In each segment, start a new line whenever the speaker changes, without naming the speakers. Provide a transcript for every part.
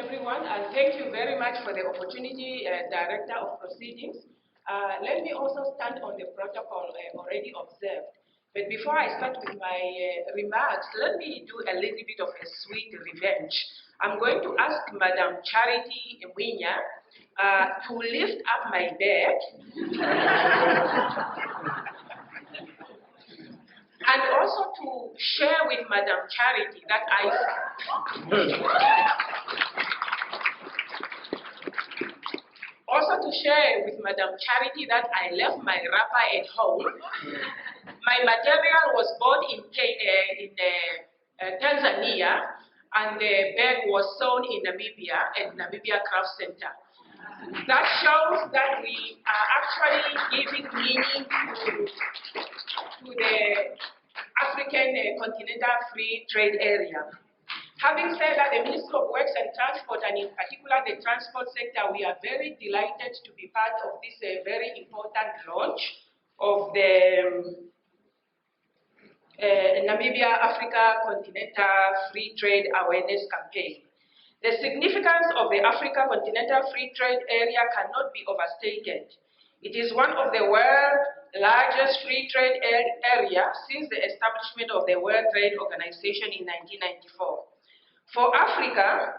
everyone, and thank you very much for the opportunity, Director of Proceedings. Let me also stand on the protocol already observed. But before I start with my remarks, let me do a little bit of a sweet revenge. I'm going to ask Madam Charity Winya to lift up my bag and also to share with Madam Charity that I left my wrapper at home. My material was bought in Tanzania, and the bag was sewn in Namibia at Namibia Craft Center. That shows that we are actually giving meaning to the African Continental Free Trade Area. Having said that, the Ministry of Works and Transport, and in particular the transport sector, we are very delighted to be part of this very important launch of the Namibia Africa Continental Free Trade Awareness Campaign. The significance of the Africa Continental Free Trade Area cannot be overstated. It is one of the world's largest free trade area since the establishment of the World Trade Organization in 1994. For Africa,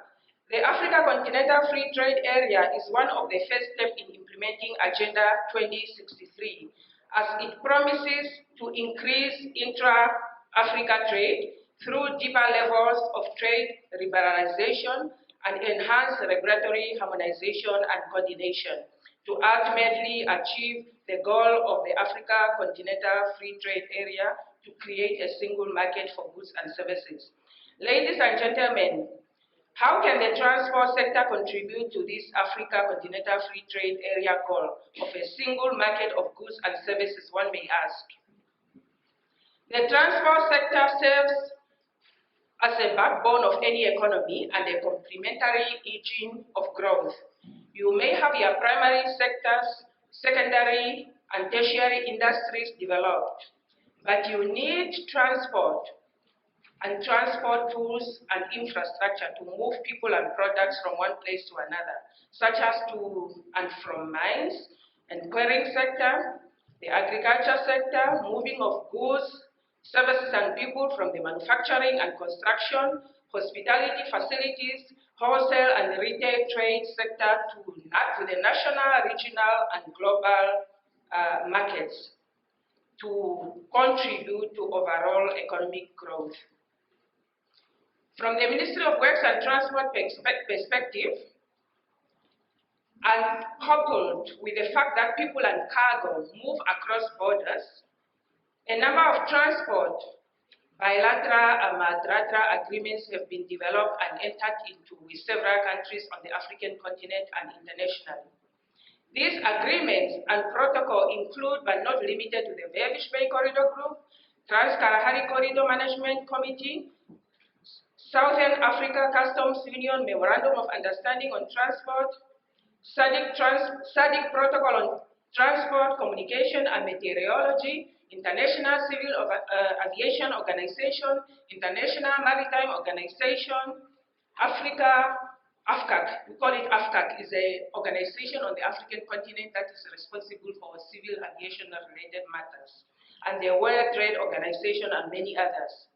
the Africa Continental Free Trade Area is one of the first steps in implementing Agenda 2063, as it promises to increase intra-Africa trade through deeper levels of trade liberalization and enhance regulatory harmonization and coordination to ultimately achieve the goal of the Africa Continental Free Trade Area to create a single market for goods and services. Ladies and gentlemen, how can the transport sector contribute to this Africa Continental Free Trade Area goal of a single market of goods and services, one may ask? The transport sector serves as a backbone of any economy and a complementary engine of growth. You may have your primary sectors, secondary and tertiary industries developed, but you need transport and transport tools and infrastructure to move people and products from one place to another, such as to and from mines and quarrying sector, the agriculture sector, moving of goods, services and people from the manufacturing and construction, hospitality facilities, wholesale and retail trade sector to the national, regional and global markets to contribute to overall economic growth. From the Ministry of Works and Transport perspective, and coupled with the fact that people and cargo move across borders, a number of transport, bilateral and multilateral agreements have been developed and entered into with several countries on the African continent and internationally. These agreements and protocol include, but not limited to, the Berbice Bay Corridor Group, Trans-Kalahari Corridor Management Committee, Southern Africa Customs Union Memorandum of Understanding on Transport, SADC Protocol on Transport, Communication and Meteorology, International Civil Aviation Organization, International Maritime Organization, AfCFTA, we call it AfCFTA, is an organization on the African continent that is responsible for civil aviation-related matters, and the World Trade Organization and many others.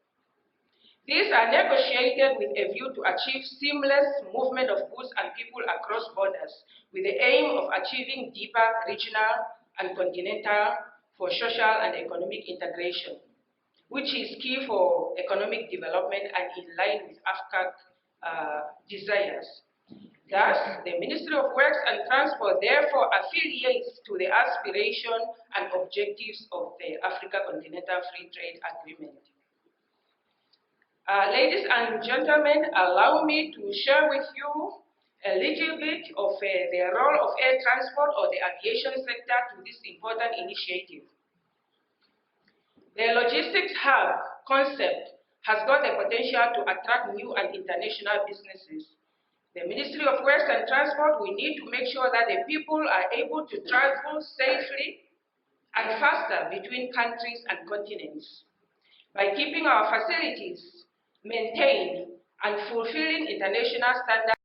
These are negotiated with a view to achieve seamless movement of goods and people across borders, with the aim of achieving deeper regional and continental for social and economic integration, which is key for economic development and in line with AfCFTA desires. Thus, the Ministry of Works and Transport therefore affiliates to the aspiration and objectives of the Africa Continental Free Trade Agreement. Ladies and gentlemen, allow me to share with you a little bit of the role of air transport or the aviation sector to this important initiative. The logistics hub concept has got the potential to attract new and international businesses. The Ministry of Works and Transport, we need to make sure that the people are able to travel safely and faster between countries and continents by keeping our facilities maintained and fulfilling international standards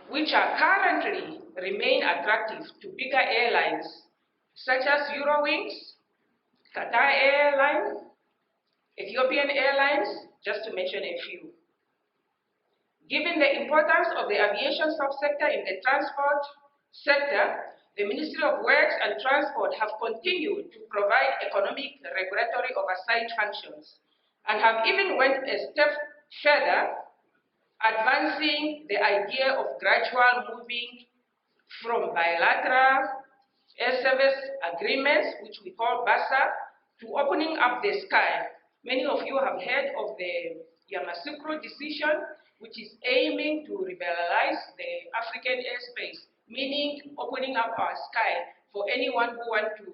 which are currently remain attractive to bigger airlines such as Eurowings, Qatar Airlines, Ethiopian Airlines, just to mention a few. Given the importance of the aviation subsector in the transport sector, the Ministry of Works and Transport have continued to provide economic regulatory oversight functions and have even went a step further, advancing the idea of gradual moving from bilateral air service agreements, which we call BASA, to opening up the sky. Many of you have heard of the Yamoussoukro decision, which is aiming to liberalize the African airspace, meaning opening up our sky for anyone who wants to,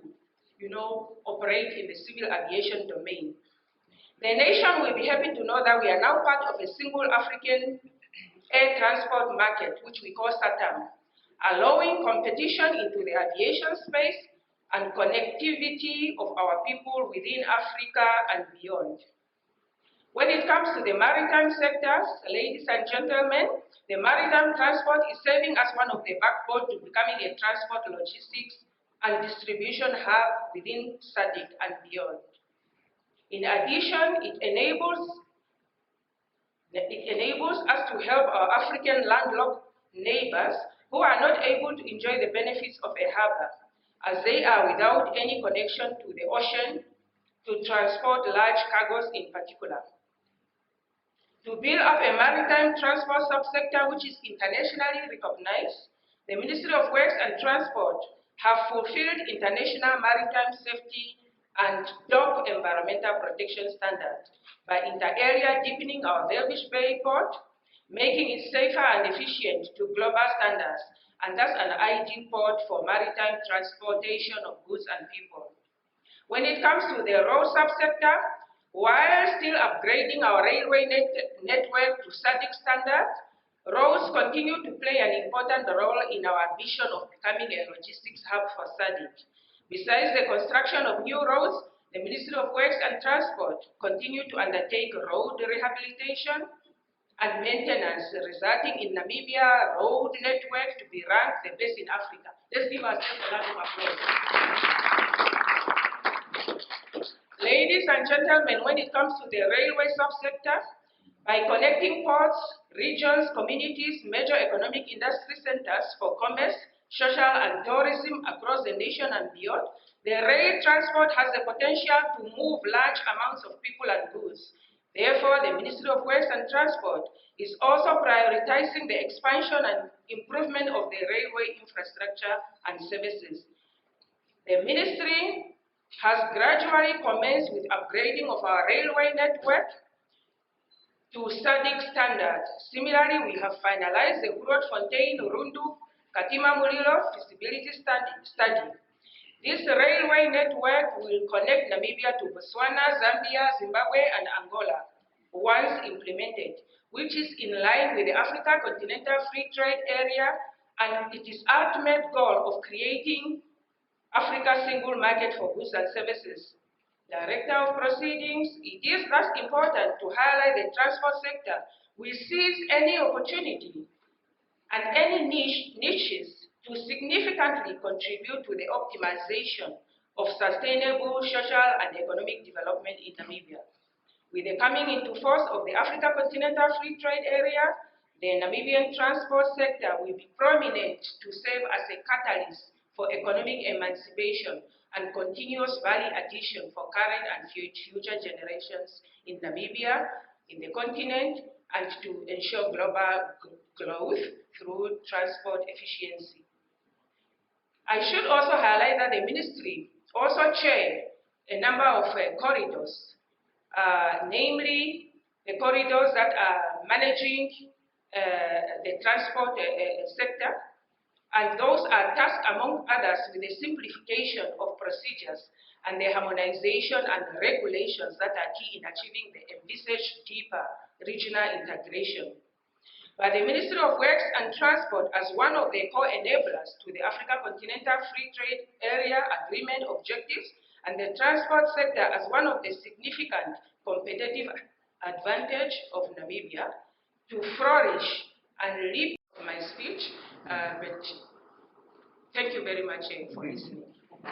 operate in the civil aviation domain. The nation will be happy to know that we are now part of a single African air transport market, which we call SATAM, allowing competition into the aviation space and connectivity of our people within Africa and beyond. When it comes to the maritime sectors, ladies and gentlemen, the maritime transport is serving as one of the backbone to becoming a transport logistics and distribution hub within SADC and beyond. In addition, it enables us to help our African landlocked neighbors who are not able to enjoy the benefits of a harbor, as they are without any connection to the ocean to transport large cargoes in particular. To build up a maritime transport subsector which is internationally recognized, the Ministry of Works and Transport have fulfilled international maritime safety and dock environmental protection standards by inter-area deepening our Velvish Bay port, making it safer and efficient to global standards, and thus an ideal port for maritime transportation of goods and people. When it comes to the road subsector, while still upgrading our railway network to SADC standards, roads continue to play an important role in our vision of becoming a logistics hub for SADC. Besides the construction of new roads, the Ministry of Works and Transport continue to undertake road rehabilitation and maintenance, resulting in Namibia road network to be ranked the best in Africa. Let's give ourselves a round of applause. Ladies and gentlemen, when it comes to the railway subsector, by connecting ports, regions, communities, major economic industry centers for commerce, social and tourism across the nation and beyond, the rail transport has the potential to move large amounts of people and goods. Therefore, the Ministry of Works and Transport is also prioritizing the expansion and improvement of the railway infrastructure and services. The ministry has gradually commenced with upgrading of our railway network to SADC standards. Similarly, we have finalized the Grootfontein-Rundu-Katima-Mulilo feasibility study. This railway network will connect Namibia to Botswana, Zambia, Zimbabwe, and Angola once implemented, which is in line with the Africa Continental Free Trade Area and its ultimate goal of creating Africa's single market for goods and services. Director of Proceedings, it is thus important to highlight the transport sector will seize any opportunity and any niches to significantly contribute to the optimization of sustainable social and economic development in Namibia. With the coming into force of the Africa Continental Free Trade Area, the Namibian transport sector will be prominent to serve as a catalyst for economic emancipation and continuous value addition for current and future generations in Namibia, in the continent, and to ensure global growth through transport efficiency. I should also highlight that the ministry also chaired a number of corridors, namely the corridors that are managing the transport sector, and those are tasked, among others, with the simplification of procedures and the harmonization and regulations that are key in achieving the envisaged deeper regional integration. But the Ministry of Works and Transport, as one of the co-enablers to the Africa Continental Free Trade Area Agreement objectives, and the transport sector as one of the significant competitive advantage of Namibia to flourish and leap my speech, But thank you very much for listening.